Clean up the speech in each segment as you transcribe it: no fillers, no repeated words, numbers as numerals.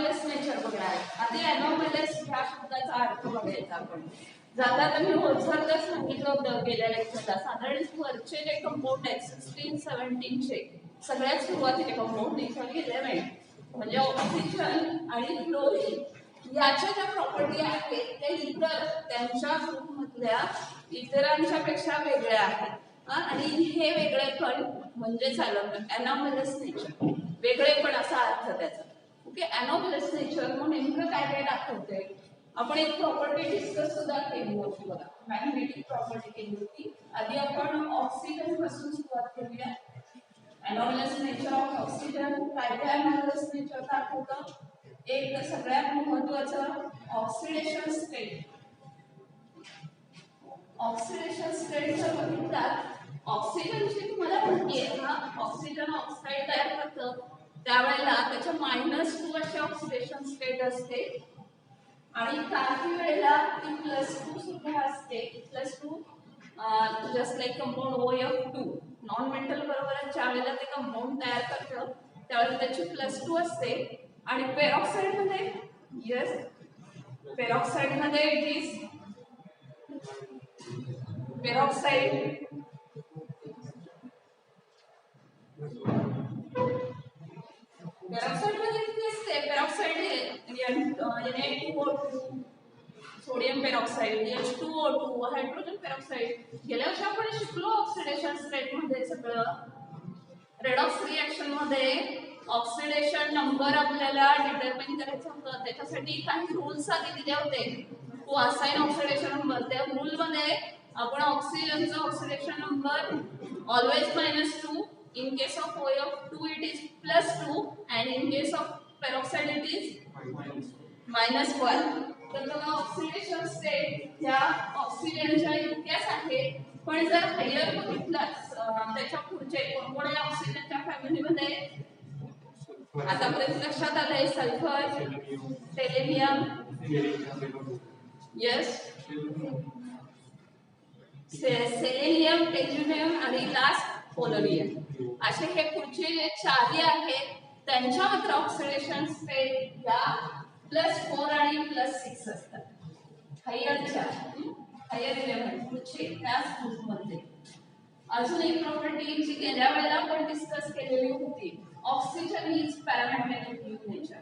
अनॉमलस nature बघणार. आधी अनॉमलस ह्या शब्दाचा अर्थ बघायचा आपण. जाता मी ओझरला सांगितलं होतं गेल्या लेक्चरला, साधारण वरचे जे कंपाऊंड आहेत 16-17 चे सगळ्यात सुरुवातीचे कंपाऊंड इथं 11 म्हणजे ऑक्सिजन आणि फ्लोरीन याच्या ज्या प्रॉपर्टी आहेत ते इतर त्यांच्या ग्रुपमधल्या इतरांच्या पेक्षा वेगळ्या आहेत आणि हे वेगळेपण म्हणजे अनॉमलस नेचर, वेगळेपण असा अर्थ त्याचा. ओके, अनॉमलस नेचर मग नेमकं काय काय दाखवते. आपण एक प्रॉपर्टी डिस्कस सुद्धा केली होती बघा, मॅग्नेटिक प्रॉपर्टी केली होती. आधी आपण ऑक्सिजन पासून सुरुवात करूया. अनॉमलस नेचर ऑफ ऑक्सिजन काय काय अनॉमलस नेचर दाखवतं. एक सगळ्यात महत्त्वाचं ऑक्सिडेशन स्टेट. ऑक्सिडेशन स्टेट जर बघितलात, ऑक्सिजनची तुम्हाला माहिती आहे हा ऑक्सिजन ऑक्साईड तयार करतं त्यावेळेला त्याच्या -2 अशी ऑक्सिडेशन स्टेट असते आणि काही वेळेला ती +2 सुद्धा असते. +2 just like compound OF2 non metal बरोबर ज्या वेळेला ते कंपाऊंड तयार करतं त्यावेळेला त्याची +2 असते. आणि पेरॉक्साइड मध्ये येस, पेरॉक्साइड मध्ये इट इज पेरॉक्साइड पेरॉक्साइड मध्ये किती असते. Peroxide Na2O2 sodium peroxide, H2O2 hydrogen peroxide. गेल्या वर्षी आपण शिकलो ऑक्सिडेशन स्टेट मध्ये सगळं. रेडॉक्स रिएक्शन मध्ये ऑक्सिडेशन नंबर आपल्याला डिटरमाइन करायचा होता. त्याच्यासाठी काही रूल्स आधी दिले होते. टू असाइन ऑक्सिडेशन नंबर, त्या रूल मध्ये आपण ऑक्सिजनचा oxidation number always -2. In case of OF2 it is +2 and in case of peroxide it is -1. तर बघा ऑक्सिडेशन स्टेट या ऑक्सिजनच्या इतक्याच आहेत. पण जर हायर बघितलं त्याच्या पुढचे कोणकोणत्या ऑक्सिजनच्या फॅमिलीमध्ये आतापर्यंत लक्षात आलंय. सल्फर, सेलेनियम, यस, सेलेनियम, टेल्युरियम आणि लास्ट पोलोनियम. असे हे पुढचे जे चारही आहेत त्यांच्या मात्र ऑक्सिडेशन स्टेट या +4 आणि +6 असतात. हायरच्या हायर लेवल पुढचे त्याच ग्रुपमध्ये. अजून एक प्रॉपर्टी जी गेल्या वेळेला आपण डिस्कस केलेली होती, oxygen is paramagnetic in nature.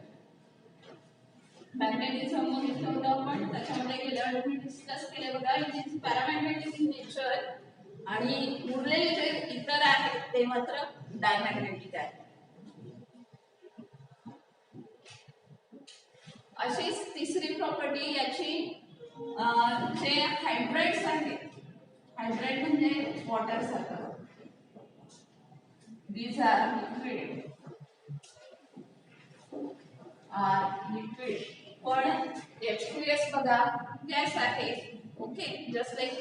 Magnetism बघितलं होतं आपण, त्याच्यामध्ये गेल्या वेळेला मी डिस्कस केले बघा. It is paramagnetic in nature आणि उरलेले जे इतर आहेत ते मात्र डायमॅग्नेटिक आहेत. अशीच तिसरी प्रॉपर्टी याची जे हायड्राइड्स आहेत, हायड्राइड म्हणजे वॉटर सारखं, these are liquid. पण H2S बघा गॅस आहे. ओके, जस्ट लाईक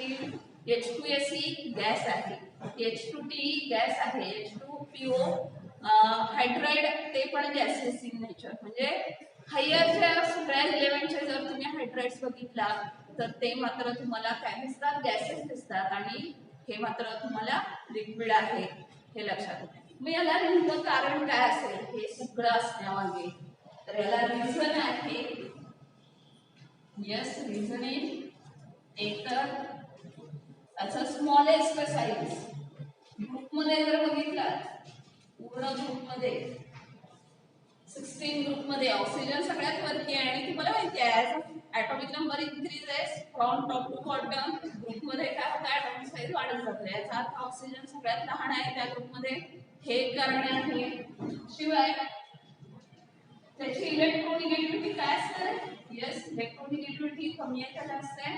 H2S ही गॅस आहे, H2T गॅस आहे, H2PO हायड्राइड ते पण गॅसेस इन नेचर. म्हणजे हायरच्या सगळ्या इलेव्हनचे जर तुम्ही हायड्राइड्स बघितला तर ते मात्र तुम्हाला काय दिसतात, गॅसेस दिसतात आणि हे मात्र तुम्हाला लिक्विड आहे हे लक्षात येते. मग याला नेमकं कारण काय असेल हे सगळं असण्यामागे, तर याला रिझन आहे. यस, रिझन इज एक तर त्याचा स्मॉलेस्ट साईज. ग्रुपमध्ये जर बघितला पूर्ण ग्रुपमध्ये 16 ग्रुपमध्ये ऑक्सिजन सगळ्यात वरती आहे आणि तुम्हाला माहिती आहे ॲटॉमिक नंबर इन्क्रीज आहे फ्रॉम टॉप टू बॉटम. ग्रुपमध्ये काय होतं, ॲटॉमिक साईज वाढत जाते. याचा अर्थ ऑक्सिजन सगळ्यात लहान आहे त्या ग्रुपमध्ये, हे कारण आहे. शिवाय त्याची इलेक्ट्रोनिगेटिव्हिटी काय असते. यस, इलेक्ट्रोनिगेटिव्हिटी कमी आहे का जास्त आहे.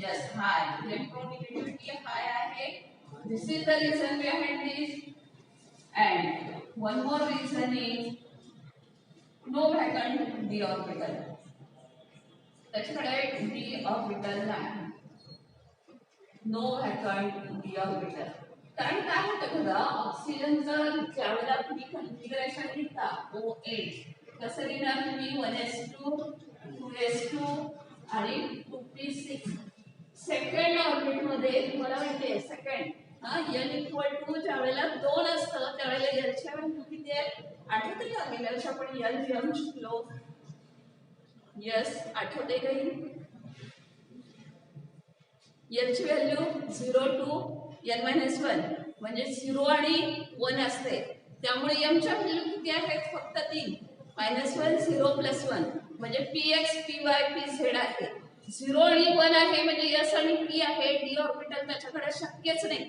यस, हाय. इलेक्ट्रोनिगेटिव्हिटी हाय आहे. This is the reason behind this. And one more reason is no vacant d orbital. त्याच्याकडे d orbital नाही. No vacant d orbital. कारण काय होतं बघा, ऑक्सिजनचं ज्यावेळेला तुम्ही कॉन्फिगरेशन घेता OH, कसं लिहिणार तुम्ही 1s2 2s2 आणि 2p6. सेकंड ऑर्बिट मध्ये तुम्हाला माहिती आहे सेकंड L = ज्यावेळेला 2 असतं त्यावेळेला L याच्या व्हॅल्यू किती आहे आठवते का गेल्या वर्षी आपण एल शिकलो यस आठवते काही एलची व्हॅल्यू 0 टू n-1 म्हणजे 0 आणि 1 असते त्यामुळे एमच्या व्हॅल्यू किती आहेत फक्त 3 -1 0 + 1 म्हणजे px py pz आहे 0 आणि 1 आहे म्हणजे s आणि p आहे d ऑर्बिटल त्याच्याकडे शक्यच नाही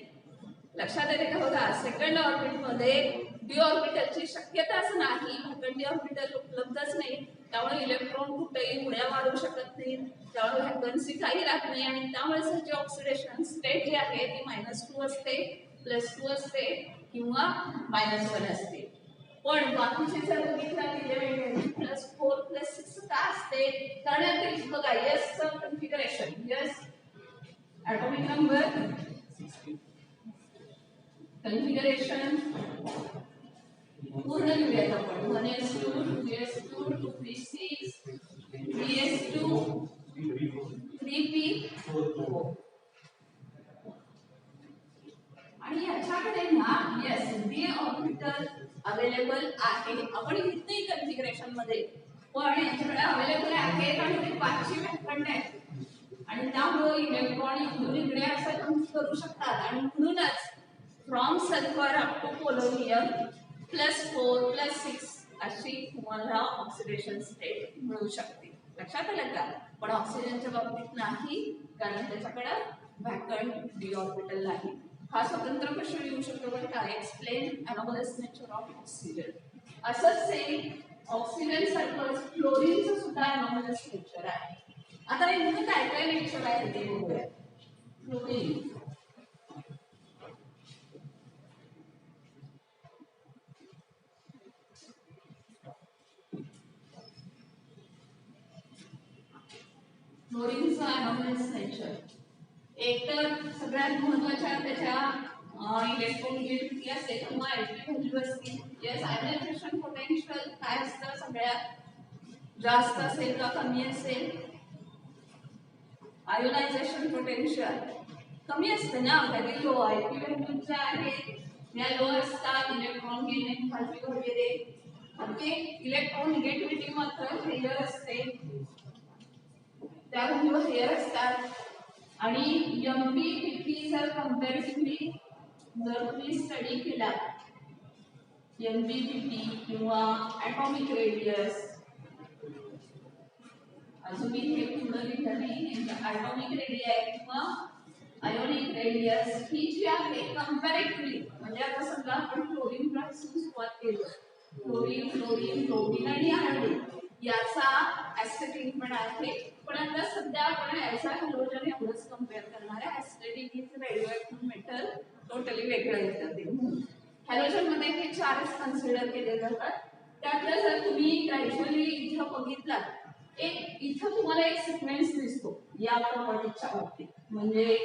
लक्षात येते का बघा सेकंड ऑर्बिट मध्ये डी ऑर्बिटलची शक्यताच नाही कारण डी ऑर्बिटल उपलब्धच नाही त्यामुळे इलेक्ट्रॉन कुठेही उड्या मारू शकत नाही त्यामुळे व्हॅकन्सी काही राहत नाही आणि त्यामुळे त्याची ऑक्सिडेशन स्टेट जी आहे ती -2 असते +2 असते किंवा -1 असते पण बाकीचे जर बघितलं गेले +4 +6 का असते कारण ते बघा एस चं configuration S atomic number configuration पूर्ण लिहूयात आपण 1s2 2s2 2p6 3s2 3p4 आणि याच्याकडे ना यस डी ऑर्बिटल अवेलेबल आहे आपण इथे कॉन्फिगरेशन मध्ये पण याच्याकडे अवेलेबल आहे आणि ते 5ची व्हॅकंट आहे आणि त्यामुळे इलेक्ट्रॉन इकडून इकडे असं करू शकतात आणि म्हणूनच from sulphur up to polonium +4 +6 अशी तुम्हाला ऑक्सिडेशन स्टेट मिळू शकते लक्षात आलं का पण ऑक्सिजनच्या बाबतीत नाही कारण त्याच्याकडे व्हॅकंट डी ऑर्बिटल नाही हा स्वतंत्र प्रश्न येऊ शकतो बरं का explain anomalous nature of oxygen असंच सेम ऑक्सिजन सारखं फ्लोरीनचं सुद्धा अनोमलस नेचर आहे आता नेमकं काय काय नेचर आहे ते बघूया फ्लोरीन फ्लोरीनचं अनोमलस नेचर एक तर सगळ्यात महत्त्वाच्या त्याच्या इलेक्ट्रोनिगेटिव्हिटी असेल किंवा ऍक्टिव्ह व्हॅल्यू असतील यस आयनायझेशन पोटेन्शियल काय असतं सगळ्यात जास्त असेल का कमी असेल आयोनायझेशन पोटेन्शियल कमी असते ना व्हेरी लो ऍक्टिव्ह व्हॅल्यू ज्या आहेत या लो असतात इलेक्ट्रॉन गेन खाली वगैरे ओके इलेक्ट्रोनिगेटिव्हिटी मात्र हायर असते त्या व्हॅल्यू हायर असतात आणि एमपी पीपी जर कंपॅरेटिव्हली जर तुम्ही स्टडी केला एमपी पीपी किंवा ॲटॉमिक रेडियस अजून हे पुढे लिहिलं नाही ॲटॉमिक रेडियस किंवा आयोनिक रेडियस ही जी आहे कंपॅरेटिव्हली म्हणजे आता समजा आपण क्लोरीन पासून सुरुवात केली क्लोरीन फ्लोरीन ब्रोमीन आणि आयोडीन याचा ऍसिडिक पण आहे पण आता सध्या आपण याचा हॅलोजन एवढंच कंपेअर करणार आहे acidic is radioactive metal totally वेगळं येतं ते हॅलोजन मध्ये हे चारच कन्सिडर केले जातात त्यातलं जर तुम्ही ग्रॅज्युअली इथं बघितलात एक इथं तुम्हाला एक सिक्वेन्स दिसतो या प्रॉपर्टीच्या बाबतीत म्हणजे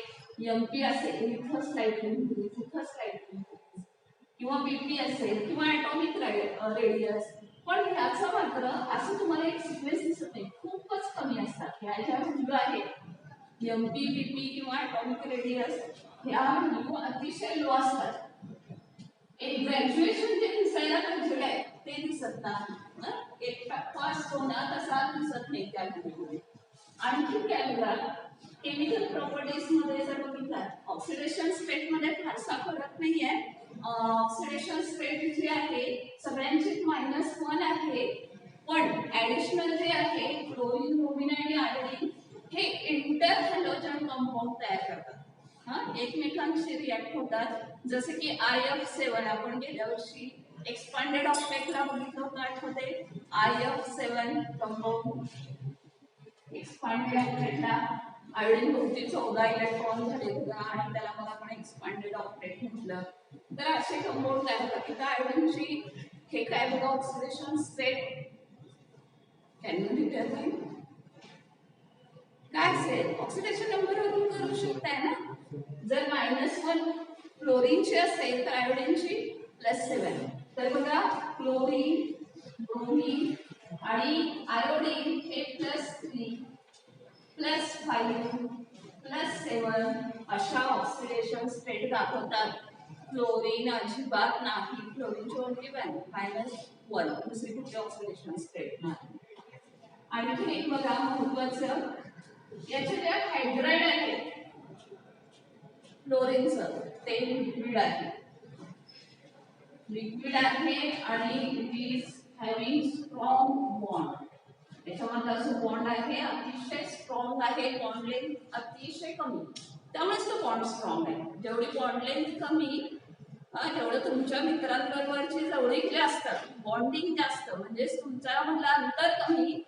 एमपी असेल इथं स्लाइडली इथं स्लाइडली किंवा बीपी असेल किंवा ॲटॉमिक रेडियस पण ह्याचं मात्र असं तुम्हाला एक सिक्वेन्स दिसत नाही खूपच कमी असतात ह्या ज्या व्हॅल्यू आहेत एमपी बीपी किंवा ॲटॉमिक रेडियस ह्या व्हॅल्यू अतिशय लो असतात एक ग्रॅज्युएशन जे दिसायला पाहिजे आहे ते दिसत नाही एक टप्पा असतो ना तसा दिसत नाही त्या व्हॅल्यूमध्ये आणखी काय बघा केमिकल प्रॉपर्टीज मध्ये जर बघितलं ऑक्सिडेशन स्टेट मध्ये फारसा फरक नाहीये ऑक्सिडेशन स्टेट जी आहे सगळ्यांची -1 आहे पण ऍडिशनल जे आहे क्लोरीन ब्रोमीन आणि आयोडीन हे इंटर हॅलोजन कंपाऊंड तयार करतात हा एकमेकांशी रिॲक्ट होतात जसे की IF7 आपण गेल्या वर्षी एक्सपांडेड ऑक्टेटला बघितलं होतं आठवते IF7 कंपाऊंड एक्सपांडेड ऑक्टेटला आयोडीन भोवती 14 इलेक्ट्रॉन झाले बघा आणि त्याला मग आपण एक्सपांडेड ऑक्टेट म्हटलं तर असे कंपाऊंड तयार होतात इथं आयोडीनची हे काय बघा oxidation state can you detail काय असेल ऑक्सिडेशन नंबर वरून करू शकताय ना जर -1 फ्लोरीनची असेल तर आयोडीनची +7 तर बघा क्लोरीन ब्रोमीन आणि आयोडीन हे +3 +5 +7 अशा ऑक्सिडेशन स्टेट दाखवतात फ्लोरीन अजिबात नाही, फ्लोरीनची ओनली -1 दुसरी कुठली ऑक्सिडेशन स्टेट नाही. आणखी एक बघा महत्वाचं, याचे जे हायड्राइड आहे फ्लोरीनचं ते लिक्विड आहे, आणि it is having strong bond. त्याच्यामध्ये असं बॉन्ड आहे अतिशय स्ट्रॉंग आहे, बॉन्ड लेंथ अतिशय कमी, त्यामुळेच तो बॉन्ड स्ट्रॉंग आहे. जेवढी बॉन्ड लेंथ कमी तेवढं तुमच्या मित्रांबरोबरची जवळीक जास्त, बॉन्डिंग जास्त, म्हणजेच तुमच्या मधलं अंतर कमी,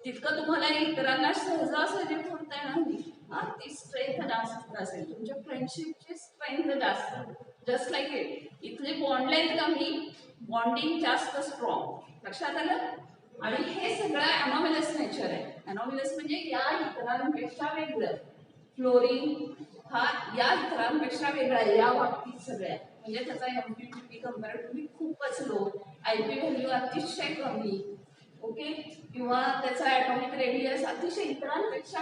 तितकं तुम्हाला इतरांना सहजासहजी बोलता येणार नाही. ती स्ट्रेंथ जास्त असेल, तुमच्या फ्रेंडशिपची स्ट्रेंथ जास्त. जस्ट लाईक इट, इथली बॉन्ड लेंथ कमी, बॉन्डिंग जास्त स्ट्रॉंग. लक्षात आलं? आणि हे सगळं अनॉमिलस नेचर आहे. अनॉमिलस म्हणजे या इतरांपेक्षा वेगळं. फ्लोरीन हा या इतरांपेक्षा वेगळा आहे या बाबतीत सगळ्या, म्हणजे त्याचा एमपीटीपी कंपॅरेटिव्हली खूपच लो, आयपी व्हॅल्यू अतिशय कमी, ओके, किंवा त्याचा ॲटॉमिक रेडियस अतिशय इतरांपेक्षा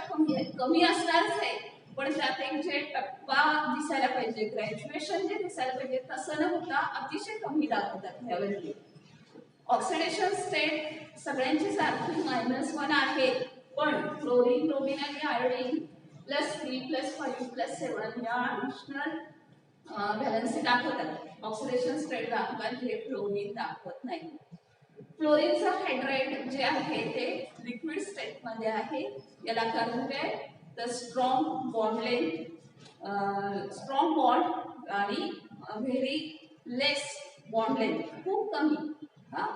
कमी असणारच आहे, पण त्यात एक जे टप्पा दिसायला पाहिजे, ग्रॅज्युएशन जे दिसायला पाहिजे तसं न होता अतिशय कमी दाखवतात ह्या व्हॅल्यू. ऑक्सिडेशन स्टेट सगळ्यांची सारखी -1 आहे, पण फ्लोरीन, ब्रोमीन आणि आयोडीन +3 +5 +7 या ॲडिशनल व्हॅलन्सी दाखवतात. ऑक्सिडेशन स्टेट दाखवतात, हे फ्लोरीन दाखवत नाही. फ्लोरीनचं हायड्राइड जे आहे ते लिक्विड स्टेटमध्ये आहे. याला कारण काय, तर strong bond length, strong bond आणि व्हेरी लेस बॉन्ड लेंथ, खूप कमी,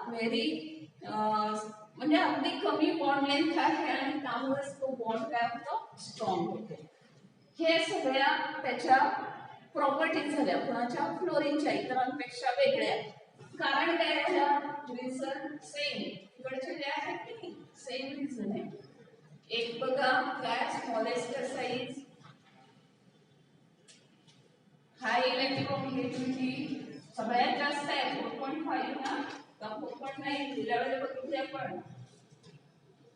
व्हेरी म्हणजे अगदी कमी बॉन्ड लेंथ आहे आणि त्यामुळेच तो बॉन्ड काय होतो, स्ट्रॉंग होतो. हे सगळ्या त्याच्या प्रॉपर्टीज झाल्या, कुणाच्या, फ्लोरीनच्या, इतरांपेक्षा वेगळ्या. कारण काय झालं, रिझन सेम, इकडचे जे आहेत की सेम रिझन आहे. एक बघा काय, स्मॉलेस्ट साईज, हाय इलेक्ट्रोनिगेटिव्हिटी सगळ्यात जास्त आहे 4.5 ना, का 4.9 दिल्या वेळेला बघितले आपण.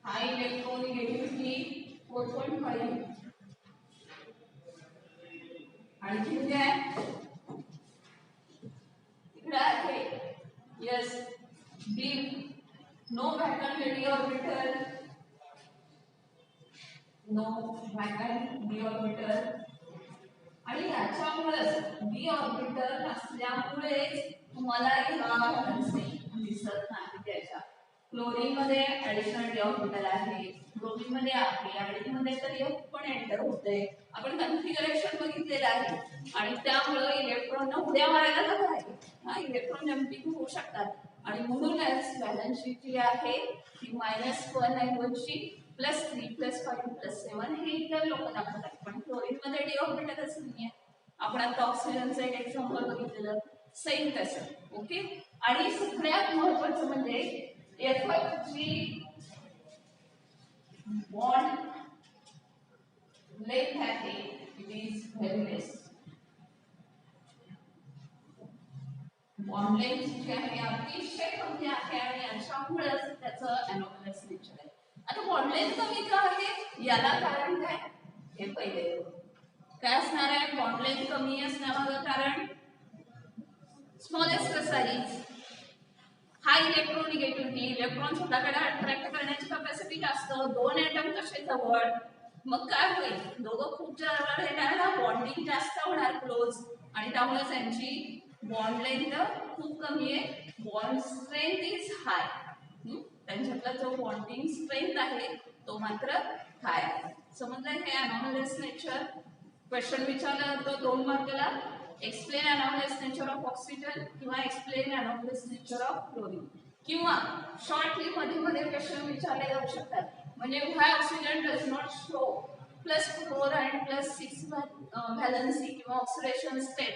High electronegativity 4.5. आणखी काय इकडे आहे, yes, deep, no vacant d orbital, no vacant d orbital. आणि याच्यामुळेच डी ऑर्बिटल नसल्यामुळे तुम्हाला हा दिसत नाही. त्याच्या क्लोरीन मध्ये ऍडिशनल डी ऑर्बिटल आहे, ब्रोमीन मध्ये आहे, आयोडीन मध्ये तर एफ पण एंटर होते. आपण कन्फिगरेशन बघितलेलं आहे आणि त्यामुळे इलेक्ट्रॉन उड्या मारायला जात आहे, इलेक्ट्रॉन जम्पिंग होऊ शकतात. आणि म्हणूनच व्हॅलन्स शीट जी आहे ती -1 ऐवजी +3 +5 +7 हे इतर लोक दाखवतात, पण क्लोरीन मध्ये डी ऑर्बिटलच नाहीये. आपण आता ऑक्सिजनचं एक एक्झाम्पल बघितलेलं, सेम तसं, ओके. आणि सगळ्यात महत्वाचं म्हणजे एफची बॉन्ड लेंथ आहे, it is very less. Bond length जी आहे अतिशय कमी आहे आणि अशामुळेच त्याचं अनॉमलस नेचर आहे. आता बॉन्ड लेंथ कमी का आहे, याला कारण काय, हे पहिले काय असणार आहे, बॉन्ड लेंथ कमी असण्यामागं कारण स्मॉलेस्ट साईज, हाय इलेक्ट्रोनिगेटिव्हिटी, इलेक्ट्रॉन स्वतःकडे अट्रॅक्ट करण्याची कॅपॅसिटी जास्त, 2 ॲटम तसे जवळ, मग काय होईल, दोघं खूप जवळ येणार, बॉन्डिंग जास्त होणार क्लोज, आणि त्यामुळे त्यांची बॉन्ड लेंथ खूप कमी आहे, बॉन्ड स्ट्रेंथ इज हाय. त्यांच्यातला जो बॉन्डिंग स्ट्रेंथ आहे तो मात्र हाय आहे. समजलं हे अनॉमलस नेचर. क्वेश्चन विचारला जातो 2 मार्कला, explain anomalous nature of oxygen किंवा explain anomalous nature of chlorine, किंवा शॉर्टली मध्ये क्वेश्चन विचारले जाऊ शकतात, म्हणजे why oxygen does not show +4 and +6 valency किंवा ऑक्सिडेशन स्टेट.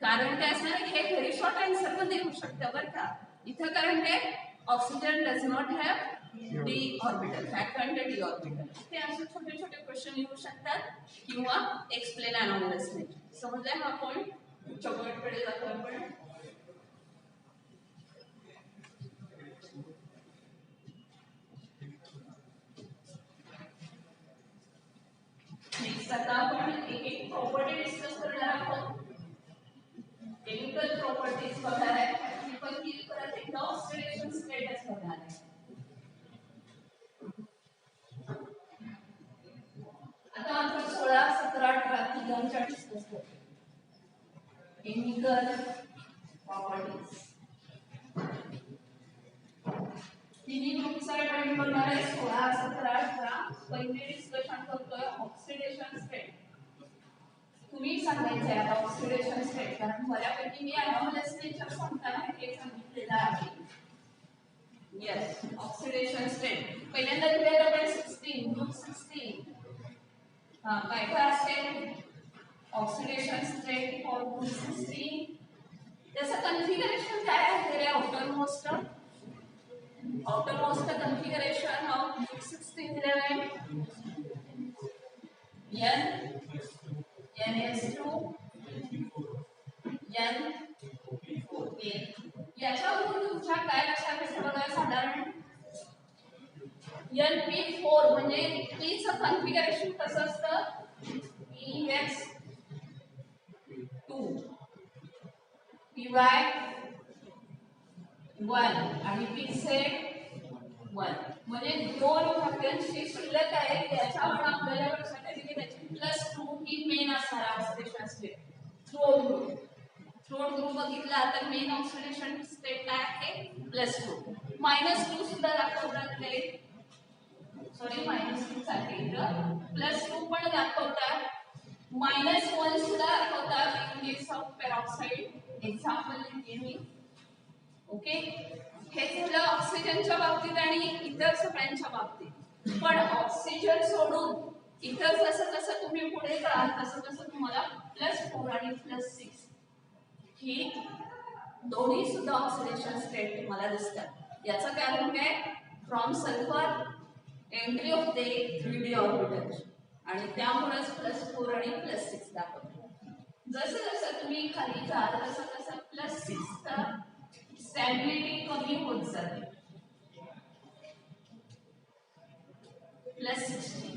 कारण काय असणार, हे व्हेरी शॉर्ट आन्सर मध्ये येऊ शकतं बरं का. इथं कारण काय, oxygen does not have D orbital, vacant d orbital, ते असे छोटे छोटे क्वेश्चन येऊ शकतात, किंवा एक्सप्लेन अनॉमलस नेचर. समजलाय हा पॉइंट. पुढच्या पॉइंटकडे जातो आपण. नेक्स्ट आता आपण एक एक प्रॉपर्टी डिस्कस करणार आहोत. प्रॉपर्टीज बघणार आहे मी पण की परत एकदा ऑक्सिडेशन स्टेटस बघणार आहे. आता आपण 16, 17, 18 तिघांच्या डिस्कस करू. केमिकल प्रॉपर्टीज तिन्ही ग्रुपचा ड्रॉइंग बघणार आहे 16, 17, 18. पहिले डिस्कशन करतोय ऑक्सिडेशन स्टेट. तुम्ही सांगायचं आहे आता ऑक्सिडेशन स्टेट कारण बऱ्यापैकी मी अनोमलस नेचर सांगताना हे सांगितलेलं आहे. येस ऑक्सिडेशन स्टेट पहिल्यांदा दिलेलं आपण 16 ग्रुप 16 काय काय असेल ऑक्सिडेशन स्टेट फॉर ग्रुप 16. त्याचं कन्फिगरेशन काय आहे रे outermost configuration of group 16 element N NS2 N okay याच्यावरून तुमच्या काय लक्षात येतं बघा साधारण NP4 म्हणजे पीचं कन्फिगरेशन कसं असतं PX2 PY1 आणि P1 म्हणजे दोन व्हॅकन्सी शिल्लक आहेत त्याच्यावर आपल्याला लक्षात येते की त्याची +2 ही मेन असणार ऑक्सिडेशन स्टेट. थ्रोट ग्रुप बघितला तर मेन ऑक्सिडेशन स्टेट काय आहे +2 -2 सुद्धा दाखवतात ते सॉरी -2 साठी +2 पण दाखवतात -1 सुद्धा दाखवतात in case of peroxide example देते मी. ओके हे झालं ऑक्सिजनच्या बाबतीत आणि इतर सगळ्यांच्या बाबतीत. पण ऑक्सिजन सोडून इतर जसं जसं तुम्ही पुढे जाल तसं तसं तुम्हाला +4 आणि +6 ही दोन्ही सुद्धा ऑक्सिडेशन स्टेट तुम्हाला दिसतात. याचं कारण काय from sulphur entry of the 3d orbital आणि त्यामुळेच +4 आणि +6 दाखवतो. जसं जसं तुम्ही खाली जाल तसं तसं +6 चा स्टॅबिलिटी कमी होत जाते. +60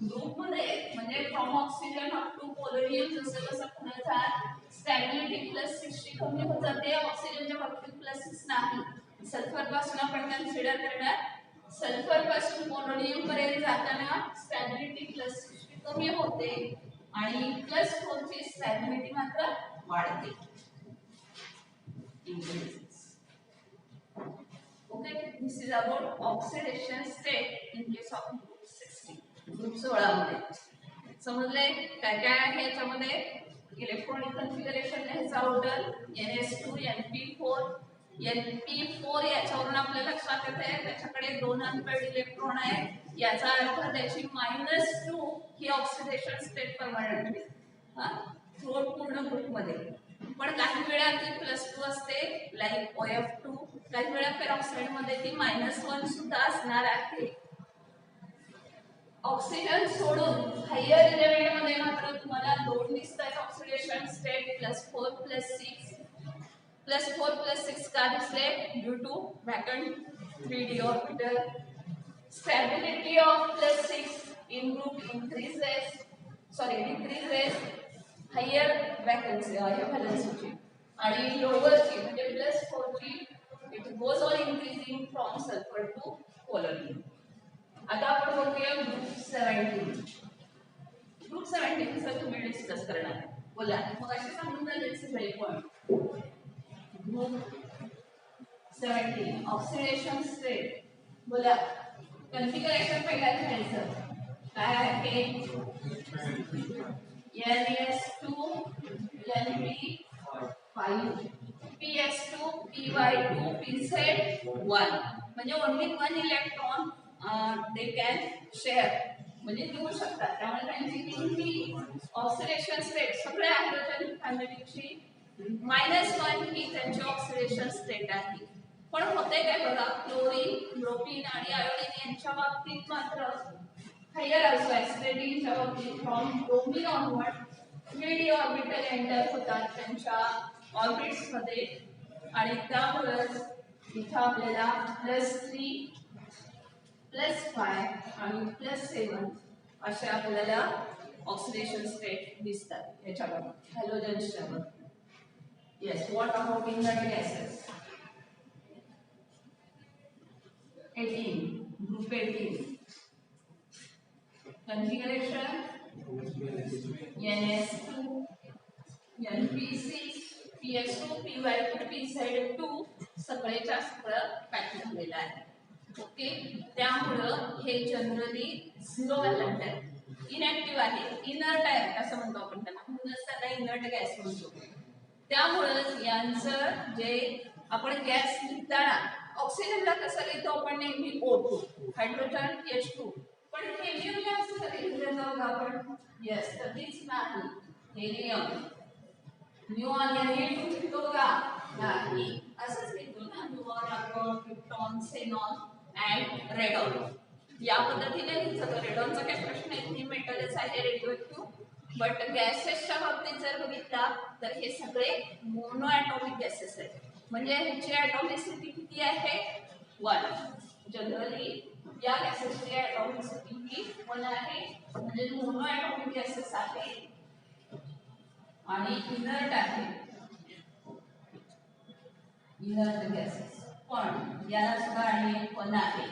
ग्रुपमध्ये म्हणजे from oxygen up to polonium जसं जसं पुढे जाल स्टॅबिलिटी +60 कमी होत जाते. ऑक्सिजनच्या बाबतीत +6 नाही. सल्फर पासून आपण कन्सिडर करणार सल्फर पासून पोलोनियम पर्यंत जाताना स्टॅबिलिटी +60 कमी होते आणि +4 ची स्टॅबिलिटी मात्र वाढते. Okay, this is about oxidation state in case of group 16. Group 16 मध्ये समजले काय काय आहे याच्यामध्ये इलेक्ट्रॉनिक कन्फिगरेशन ह्याचं आउटर NS2 NP4 याच्यावरून आपल्या लक्षात येते त्याच्याकडे 2 अनपेड इलेक्ट्रॉन आहेत याचा अर्थ त्याची -2 ही ऑक्सिडेशन स्टेट परमनंट थ्रोट पूर्ण ग्रुप मध्ये. पण काही वेळा ती +2 असते लाईक OF2 काही वेळा पेरॉक्साइड मध्ये ती -1 सुद्धा असणार आहे. ऑक्सिजन सोडून हायर एलिमेंट मध्ये मात्र तुम्हाला 2 दिसतात ऑक्सिडेशन स्टेट +4 +6 +4 +6 का दिसले due to vacant 3d orbital. Stability of +6 in group decreases higher vacancy व्हॅलेन्सीची आणि लोअरची म्हणजे +4 ची it goes on increasing from sulphur to polonium. आता आपण बघूया ग्रुप 17. ग्रुप 17 चं तुम्ही डिस्कस करणार आहे बोला मग असे सांगून झाले सगळे पॉइंट. ग्रुप 17 ऑक्सिडेशन स्टेट बोला कन्फिगरेशन पहिला घ्यायचं काय आहे NS2 NP5 PS2 PY2 PZ1 म्हणजे only 1 electron they can share म्हणजे देऊ शकतात. त्यामुळे त्यांची तीनही ऑक्सिडेशन स्टेट सगळ्या हायड्रोजन फॅमिलीची -1 ही त्यांची ऑक्सिडेशन स्टेट आहे. पण होते काय बघा क्लोरीन ब्रोमीन आणि आयोडीन यांच्या बाबतीत मात्र हायर असो ऍसिडिटीच्या बाबतीत from bromine onward 3d orbital enter होतात त्यांच्या ऑर्बिट्स मध्ये आणि त्यामुळे इथे आपल्याला +3 +5 आणि +7 अशा आपल्याला ऑक्सिडेशन स्टेट दिसतात याच्यावर हॅलोजन्सच्या बाबतीत. Yes, what about inert gases? 18, group 18. Configuration NS2, NP6, PS2, PY2, PZ2 सगळेच्या सगळं पॅक झालेलं आहे. ओके, त्यामुळं हे जनरली झिरो व्हॅलंट आहे, इनॅक्टिव्ह आहे, इनर्ट आहे असं म्हणतो आपण त्यांना, म्हणूनच त्याला इनर्ट गॅस म्हणतो. त्यामुळं यांचं जे आपण गॅस लिहिताना ऑक्सिजनला कसं लिहितो आपण नेहमी O2, हायड्रोजन H2, पण हेलियमला असं लिहिलं जाऊ आपण यस तर तीच नाही, हेलियम न्यूऑन या He2 लिहितो का नाही, असंच लिहितो ना, neon argon krypton xenon and radon. या पद्धतीने लिहितो. रेडॉनचा काय प्रश्न आहे, हे मेटलच आहे रेडिओ ऍक्टिव्ह, बट गॅसेसच्या बाबतीत जर बघितला तर हे सगळे मोनो ॲटॉमिक गॅसेस आहेत, म्हणजे ह्याची ॲटॉमिसिटी किती आहे 1. जनरली या गॅसेसची ॲटॉमिसिटी ही 1 आहे, म्हणजे मोनो ॲटॉमिक गॅसेस आहे आणि इनर्ट आहे, इनर्ट गॅसेस. पण याला सुद्धा आणि 1 आहे,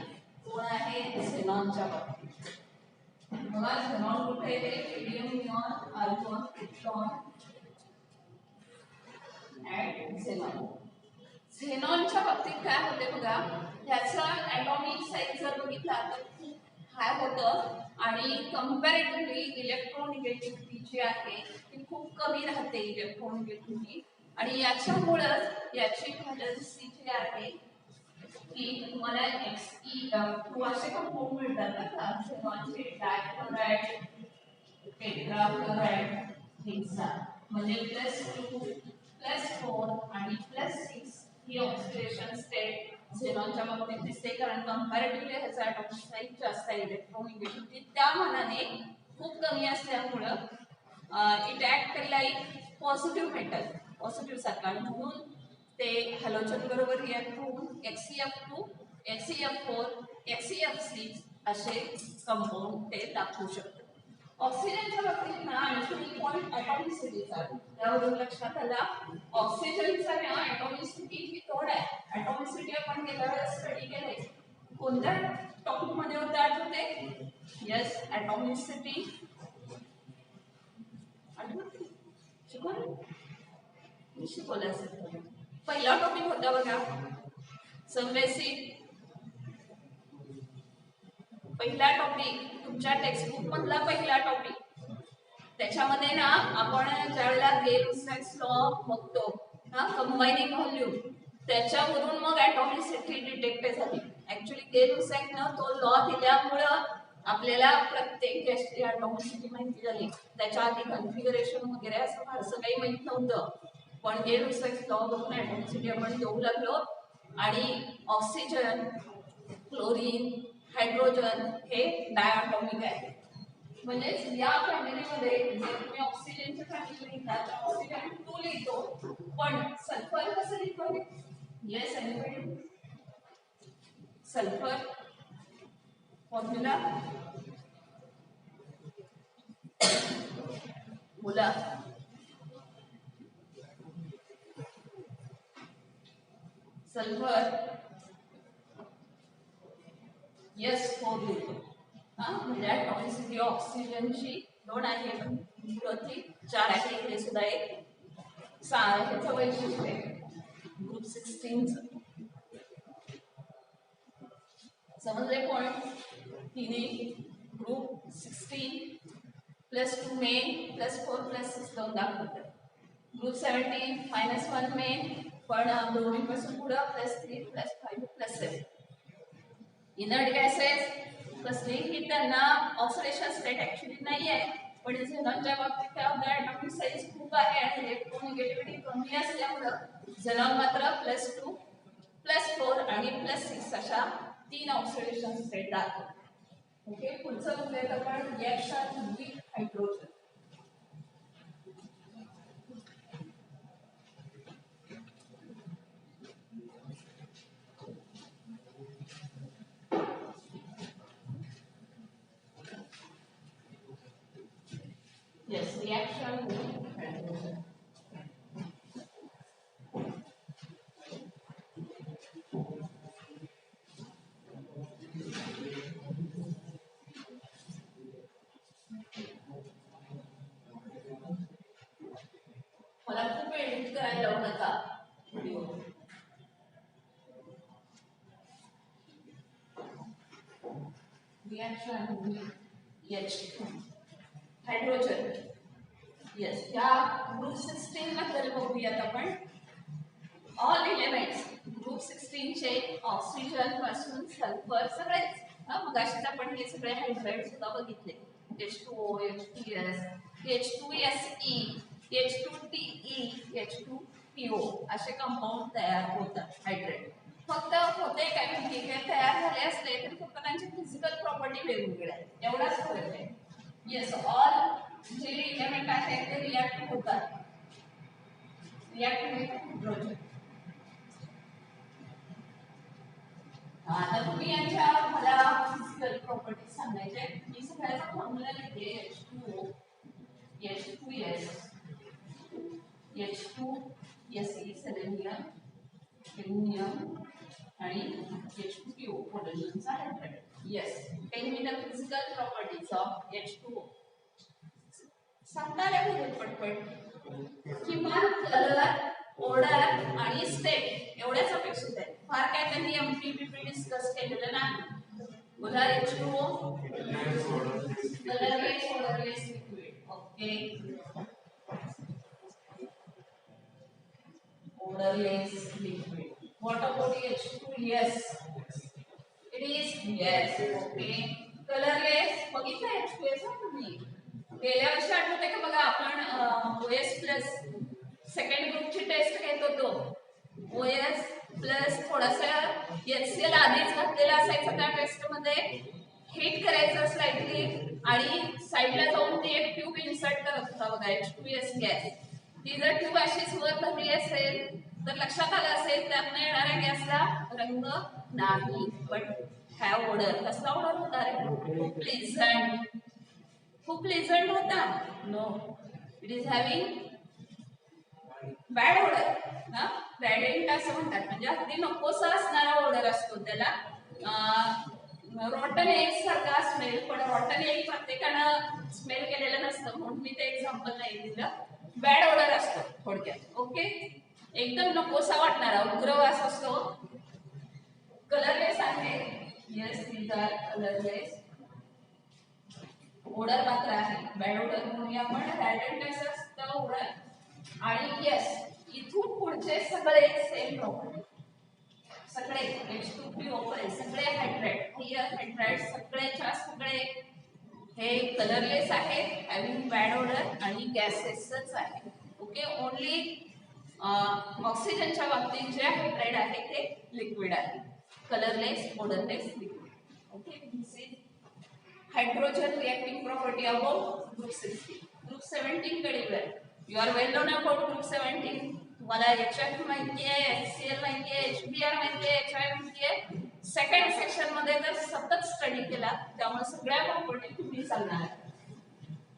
कोण आहे झेनॉनच्या बाबतीत. बघा झेनॉन कुठे येते, helium neon argon krypton and xenon. झेनॉनच्या बाबतीत काय होते बघा, ह्याचा ॲटॉमिक साईज जर बघितला तर खूप हाय होतं आणि कंपॅरेटिव्हली इलेक्ट्रोनिगेटिव्हिटी जी आहे ती खूप कमी राहते, इलेक्ट्रोनिगेटिव्हिटी. आणि याच्यामुळंच याची व्हॅलन्सी जी आहे की तुम्हाला Xe2 असे कंपाऊंड मिळतात ना, झेनॉनचे डायक्लोराइड, टेट्राफ्लोराइड, हेक्सा, म्हणजे +2, +4 आणि +6 ही ऑक्सिडेशन स्टेट झेनॉनच्या बाबतीत दिसते, कारण कंपॅरेटिव्हली ह्याचा ॲटॉमिक साईज जास्त आहे, इलेक्ट्रोनिगेटिव्हिटी त्या मानाने खूप कमी असल्यामुळं it act like positive metal, positive सारखा, म्हणून ते हॅलोजन बरोबर रिॲक्ट होऊन HCF2, HCF4, HCF6 असे कंपाऊंड ते दाखवू शकतात. ऑक्सिजनच्या बाबतीत ना आणखी पॉईंट ॲटॉमिसिटीचा, त्यावरून लक्षात आला ऑक्सिजनचा ना ॲटॉमिसिटी ही थोड आहे. ॲटॉमिसिटी आपण गेल्या वेळेस स्टडी केले, कोणत्या टॉपिक मध्ये होते आठवते? यस, ॲटॉमिसिटी आठवते, शिकवलं असेल. पहिला टॉपिक होता बघा समवेसिक, पहिला टॉपिक तुमच्या टेक्स्टबुक मधला पहिला टॉपिक. त्याच्यामध्ये ना आपण ज्यावेळेला गेल-लुसाक्स लॉ बघतो ना, कंबायनिंग व्हॉल्यूम, त्याच्यावरून मग ॲटॉमिसिटी डिटेक्ट झाली. ऍक्च्युली गेल-लुसॅकनं तो लॉ दिल्यामुळं आपल्याला प्रत्येक गॅसची ॲटॉमिसिटी माहिती झाली. त्याच्या आधी कॉन्फिगरेशन वगैरे असं फारसं काही माहित नव्हतं, पण गेल-लुसॅक्स लॉ बघून ॲटॉमिसिटी आपण देऊ लागलो. आणि ऑक्सिजन, क्लोरीन, हायड्रोजन हे डायॲटॉमिक आहे, म्हणजे या फॅमिलीमध्ये जर तुम्ही ऑक्सिजनच्या फॅमिली लिहिता तर ऑक्सिजन 2 लिहितो, पण सल्फर कसं लिहितो? येस एनिबडी, सल्फर फॉर्म्युला बोला. सल्फर यस 4 लिहितो, म्हणजे ॲटॉमिसिटी ऑक्सिजनची 2 आहे, पृथ्वी 4 आहे, हे सुद्धा एक ह्याचं वैशिष्ट्य आहे ग्रुप 16चं. समजले पॉइंट? तिने ग्रुप 16 +2 मेन +4 +6 2 दाखवतात. ग्रुप 17 -1 मेन, पण ब्रोमीनपासून पुढं +3 +5 +7. इनर्ट गॅसेस कसलीही त्यांना ऑक्सिडेशन स्टेट ऍक्च्युली नाही आहे, पण झेनॉनच्या बाबतीत काय होतं, ॲटॉमिक साईज खूप आहे आणि इलेक्ट्रोनिगेटिव्हिटी कमी असल्यामुळं झेनॉन मात्र +2, +4 आणि +6 अशा 3 ऑक्सिडेशन स्टेट दाखवतात. ओके, पुढचं बघूयात आपण reaction with hydrogen. Yes, reaction with hydrogen. Edit करायला लावू नका video. Reaction H2 hydrogen. Yes, या ग्रुप 16 बद्दल बघूयात आपण. ऑल एलिमेंट्स ग्रुप 16 चे ऑक्सिजन पासून सल्फर सगळेच. मग अशीच आपण हे सगळे हायड्राइड सुद्धा बघितले. H2O, H2S, H2SE, H2TE, H2PO असे कंपाऊंड तयार होतात हायड्राइड. फक्त होते काय माहिती, हे तयार झाले असले तरी फक्त त्यांची फिजिकल प्रॉपर्टी वेगवेगळ्या आहेत, एवढाच फरक आहे. येस, ऑल जे एलिमेंट आहेत ते रिॲक्ट होतात. React with hydrogen. आता तुम्ही यांच्या मला फिजिकल प्रॉपर्टी सांगायचे. मी सगळ्याचा फॉर्म्युला लिहिते. H2O, H2S, H2SE selenium, aluminium आणि H2PO पोटॅशियमचा hydride. Yes, tell me the physical properties of H2O. सांगता येईल पटपट. किमान कलर, ऑर्डर आणि स्टेट एवढ्याच अपेक्षित आहे. फार काय त्यांनी एमपीपीपी डिस्कस केलेलं नाही. बोला H2O colourless, odourless liquid. Okay, odourless liquid. What about H2S? It is yes. Okay. Colorless. बघितलं H2S तुम्ही गेल्या वर्षी आठवते का बघा, आपण OS प्लस सेकंड ग्रुपची टेस्ट घेत होतो. OS प्लस थोडासा HCl आधीच घातलेला असायचा. त्या टेस्ट मध्ये हीट करायचं स्लाइटली आणि साईडला जाऊन ती एक ट्यूब इन्सर्ट करत होता बघा H2S गॅस. ती जर ट्यूब अशीच वर धरली असेल तर लक्षात आलं असेल त्यातनं येणाऱ्या गॅसला रंग नाही, बट हॅव ऑर्डर. कसला ऑर्डर होता रे? खूप प्लेझंट. खूप प्लेझंट होता. No, it is having bad odour. बॅडेंट असं म्हणतात, म्हणजे अगदी नकोसा असणारा ऑर्डर असतो त्याला. रॉटन एग सारखा स्मेल, पण रॉटन एग प्रत्येकानं स्मेल केलेलं नसतं म्हणून मी ते एक्झाम्पल नाही दिलं. बॅड ऑर्डर असतो थोडक्यात. ओके, एकदम नकोसा वाटणारा उग्र वास असतो. कलरलेस आहे. Yes, these are colourless. Odour मात्र आहे. बॅड ऑर्डर म्हणूया आपण. रॅडंटनेस असतं ऑर्डर. आणि येस, इथून पुढचे सगळे सेम प्रॉपर्टी. सगळे H2PO सगळे हायड्राइड, हायड्राइड सगळेच्या सगळे हे कलरलेस आहेत, हॅव्हिंग बॅड ऑर्डर आणि गॅसेसच आहे. ओके, ओनली ऑक्सिजनच्या बाबतीत जे हायड्राइड आहे ते लिक्विड आहे. Colourless, odourless liquid. Okay, this is hydrogen reacting property about group 16. Group 17 कडे वळूया. You are well known about group 17. तुम्हाला HF माहिती आहे, HCl माहिती आहे, HBr माहिती आहे, HI माहिती आहे. सेकंड सेक्शन मध्ये तर सतत स्टडी केला, त्यामुळे सगळ्या प्रॉपर्टी तुम्ही सांगणार आहे.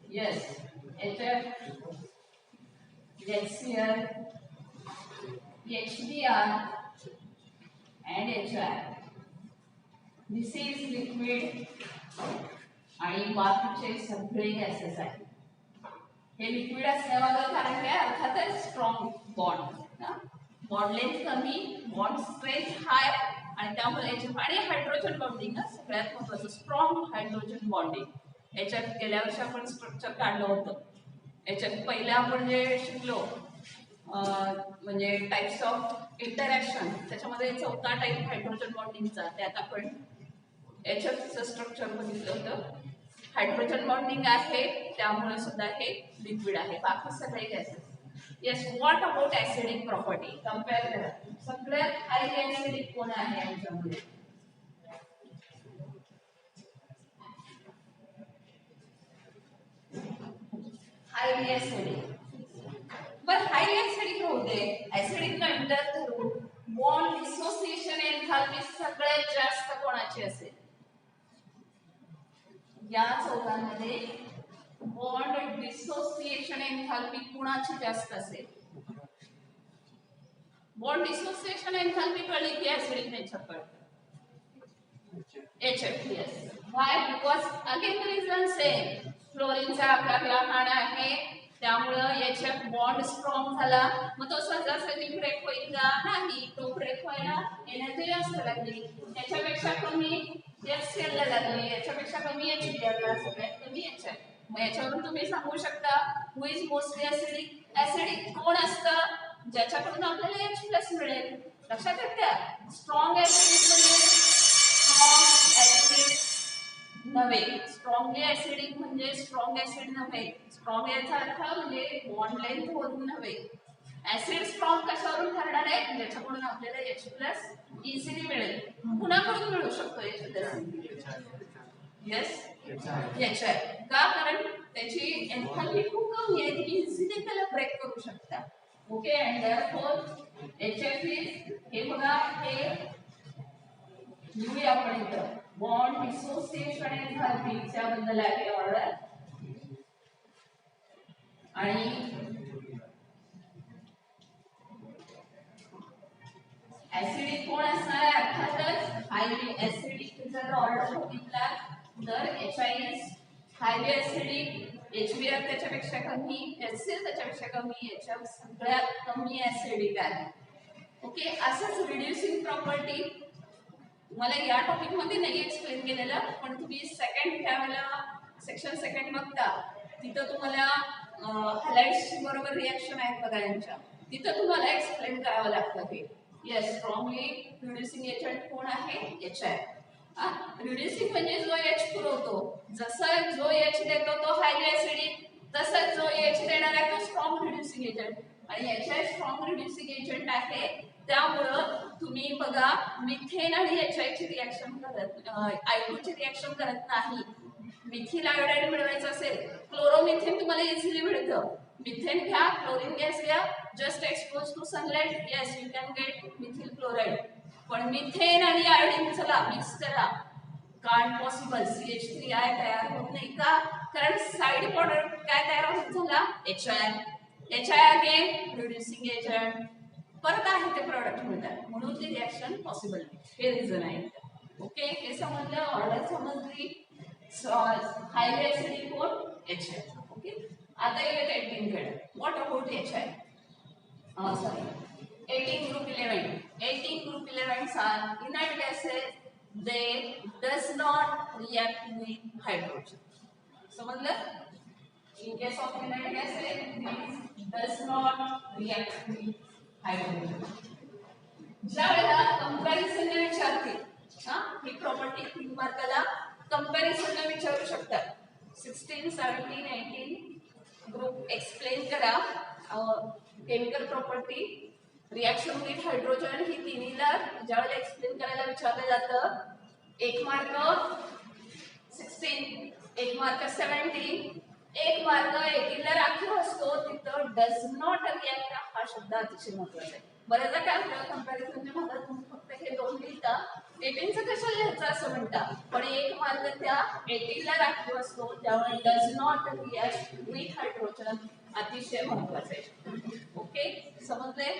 Yes, HF, HCl, HBr and HI. This is liquid आणि बाकीचे सगळे गॅसेस आहेत. हे लिक्विड असण्यामागं कारण काय? अर्थातच स्ट्रॉंग बॉन्ड. बॉन्ड लेंथ कमी, बॉन्ड स्ट्रेंथ हाय आणि त्यामुळे आणि हायड्रोजन बॉन्डिंग सगळ्यात महत्त्वाचं, स्ट्रॉंग हायड्रोजन बॉन्डिंग. याच्यात गेल्या वर्षी आपण स्ट्रक्चर काढलं होतं. याच्यात पहिल्या आपण जे शिकलो म्हणजे टाइप्स ऑफ इंटरॅक्शन, त्याच्यामध्ये चौथा टाइप हायड्रोजन बॉन्डिंगचा, त्यात आपण HFचं स्ट्रक्चर बघितलं होतं. हायड्रोजन बॉन्डिंग आहे त्यामुळे सुद्धा हे लिक्विड आहे. बाकी सगळे gases. Yes, what about acidic property? Compare करा. सगळ्यात हायली ऍसिडिक कोण आहे यांच्यामध्ये? Highly acidic. पण हायली ऍसिडिक होते, ऍसिडिक कंटेंट धरून बॉन्ड डिसोसिएशन एन्थाल्पी सगळ्यात जास्त कोणाची असेल? या चौघांमध्ये बॉन्ड डिसोसिएशन एन्थाल्पी कुणाची जास्त असेल? बॉन्ड डिसोसिएशन एन्थाल्पी कळली की ऍसिडिक नेचर कळतं. HF. yes. Why? Because again the reason same. फ्लोरीनचा आकार लहान आहे, त्यामुळं याच्या बॉन्ड स्ट्रॉंग झाला, मग तो सहजासहजी ब्रेक होईल का? नाही, तो ब्रेक व्हायला एनर्जी जास्त लागली, याच्यापेक्षा कमी HCl ला लागली, याच्यापेक्षा कमी HBr ला, सगळ्यात कमी HI. मग याच्यावरून तुम्ही सांगू शकता हु इज मोस्टली ऍसिडिक. ऍसिडिक कोण असतं? ज्याच्याकडून आपल्याला H+ मिळेल. लक्षात येतं? स्ट्रॉंग ऍसिडिक म्हणजे स्ट्रॉंग ऍसिडिक नव्हे, स्ट्रॉंगली ऍसिडिक म्हणजे स्ट्रॉंग ऍसिड नव्हे. स्ट्रॉंग याचा अर्थ म्हणजे बॉन्ड लेंथ वरून नव्हे. ऍसिड स्ट्रॉंग कशावरून ठरणार आहे? ज्याच्याकडून आपल्याला H+ इझिली मिळेल. कुणाकडून मिळू शकतो H+? Yes, HI. का? कारण त्याची एन्थॅल्पी खूप कमी आहे, ती इझिली त्याला ब्रेक करू शकता. Okay, and therefore HF is, हे बघा, हे लिहूया आपण इथं, बॉन्ड डिसोसिएशन एन्थॅल्पी त्याबद्दल आहे ऑर्डर. आणि ऍसिडिक कोण असणार आहे? अर्थातच हायली ऍसिडिक. जर ऑर्डर बघितला तर HI is highly acidic, HBr त्याच्यापेक्षा कमी, HCl त्याच्यापेक्षा कमी, HF सगळ्यात कमी ऍसिडिक आहे. ओके, असंच रिड्युसिंग प्रॉपर्टी मला या टॉपिक मध्ये नाही एक्सप्लेन केलेलं, पण तुम्ही सेकंड त्यावेळेला सेक्शन सेकंड बघता, तिथं तुम्हाला हॅलाइड्स बरोबर रिएक्शन आहेत बघा यांच्या, तिथं तुम्हाला एक्सप्लेन करावं लागतं हे. येस, स्ट्रॉंगली रिड्युसिंग एजंट कोण आहे? HI. रिड्युसिंग म्हणजे जो H पुरवतो, जसं जो H देतो तो हायली ऍसिडिक, तसंच जो H देणार आहे तो स्ट्रॉंग रिड्युसिंग एजंट. आणि HI स्ट्रॉंग रिड्युसिंग एजंट आहे, त्यामुळं तुम्ही बघा मिथेन आणि HI ची रिएक्शन करत, I2 ची रिएक्शन करत नाही. मिथिल आयोडाईड मिळवायचं असेल, क्लोरोमिथेन तुम्हाला इझिली मिळतं. मिथेन घ्या, क्लोरीन गॅस घ्या, just expose to sunlight, yes you can get methyl chloride. पण मिथेन आणि आयोडीन चला मिक्स करा, कांट पॉसिबल. CH3I तयार होत नाही. का? कारण साइड प्रोडक्ट काय तयार होत झाला? HI अगेन रिड्युसिंग एजंट, परत आहे ते प्रोडक्ट मिळतात, म्हणून ती रिएक्शन पॉसिबल नाही. हे रिझन आहे. ओके, हे समजलं, ऑर्डर समजली. हायली ऍसिडिक कोण? HI. ओके, आता येत 18 कडे. What about HI? Sorry, 18 group 11. 18 group 11s are inert gases. They does not react with hydrogen. समजलं? In case of inert gases, these does not react with hydrogen. ज्या वेळेला comparison विचारतील, ही property 3 मार्काला comparison विचारू शकतात. 16, 17, 18 group explain करा. Chemical property, reaction with hydrogen, ही तिन्हीला ज्यावेळेला एक्सप्लेन करायला विचारलं जातं, 1 मार्क 16, 1 मार्क 17, 1 मार्क 18 ला राखीव असतो. तिथं डज नॉट रिॲक्ट हा शब्द अतिशय महत्त्वाचा आहे. बऱ्याचदा काय होतं, कंपॅरिझनच्या भागात तुम्ही फक्त हे 2 लिहिता, 18चं कशाला लिहायचं असं म्हणता, पण 1 मार्क त्या 18 ला राखीव असतो, त्यामुळे does not react with hydrogen अतिशय महत्त्वाचं आहे. ओके, समजले?